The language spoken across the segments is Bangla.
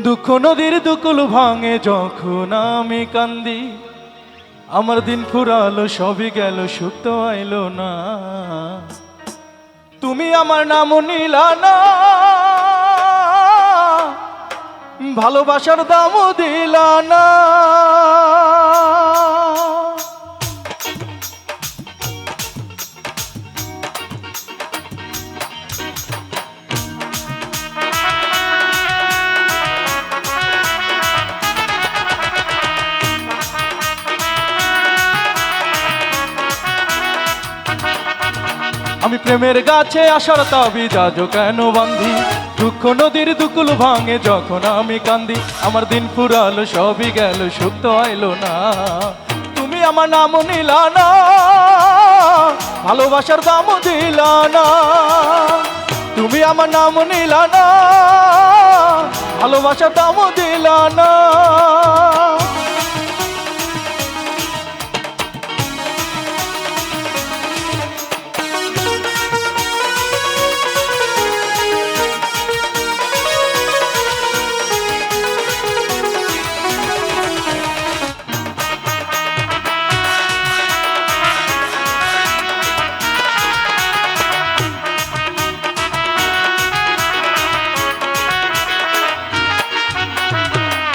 দুঃখ নদীর দুকুল ভাঙে যখন আমি কান্দি, আমার দিন ফুরালো সবই গেল, সুখ তো আইলো না। তুমি আমার নাম নিলা না, ভালোবাসার দামও দিলা না। আমি প্রেমের গাছে আসার তাবিজ কেন বান্ধি, দুঃখ নদীর দুকুল ভাঙে যখন আমি কান্দি, আমার দিন ফুরালো সবই গেল, সুখ তো আইলো না। তুমি আমার নাম নিলা না, ভালোবাসার দামও দিলা না। তুমি আমার নাম নিলা না, ভালোবাসার দামও দিলা না।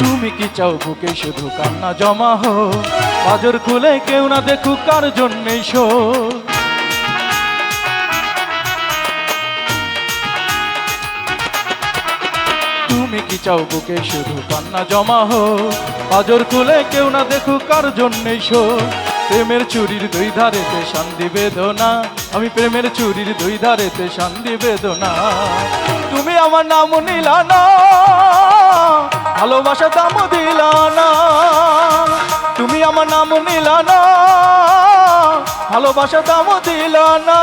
তুমি কি চাও বুকে শুধু কান্না জমা হো, বাজর খুলে কেউ না দেখুক কার জন্যেই শো। তুমি কি চাও বুকে শুধু কান্না জমা হো, বাজর খুলে কেউ না দেখুক কার জন্যেই শো। প্রেমের চুরির দুই ধারেতে শান্তি বেদনা, আমি প্রেমের চুরির দুই ধারেতে শান্তি বেদনা। তুমি আমার নাম নিলা না, ভালোবাসা দাম দিলা না। তুমি আমার নাম নিলা না, ভালোবাসা দাম দিলা না।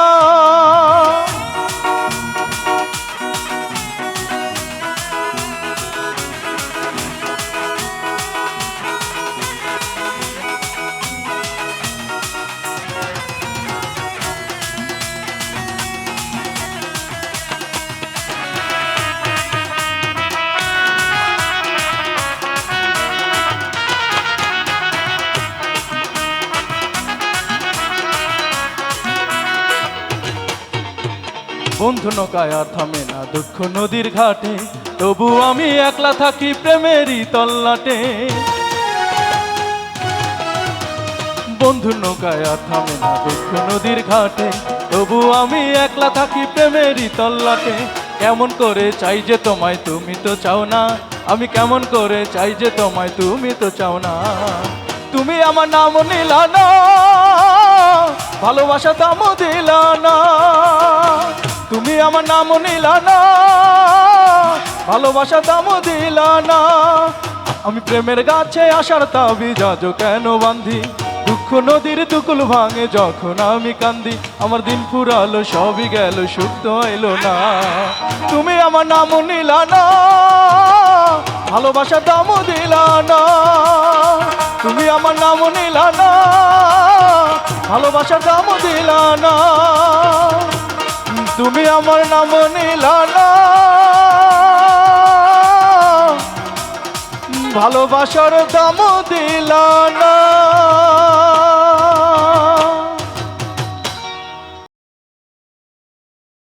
বন্ধু নৌকায় আর থামে না দুঃখ নদীর ঘাটে, তবু আমি একলা থাকি প্রেমেরই তল্লাটে। বন্ধু নৌকায় আর থামে না দুঃখ নদীর ঘাটে, তবু আমি একলা থাকি প্রেমেরই তল্লাটে। কেমন করে চাই যে তোমায়, তুমি তো চাও না। আমি কেমন করে চাই যে তোমায়, তুমি তো চাও না। তুমি আমার নাম নিলা না, ভালোবাসা দামও দিলা না। তুমি আমার নাম নিলা না, ভালোবাসা দামও দিলা না। আমি প্রেমের গাছে আসার তাবিজ কেন বান্ধি, দুঃখ নদীর দুকুল ভাঙে যখন আমি কান্দি, আমার দিন ফুরালো সবই গেল, সুখ তো এলো না। তুমি আমার নাম নিলা না, ভালোবাসা দামও দিলা না। তুমি আমার নাম নিলা না, ভালোবাসা দামও দিলা না। তুমি আমার নাম নিলা না, ভালোবাসার দামও দিলা না।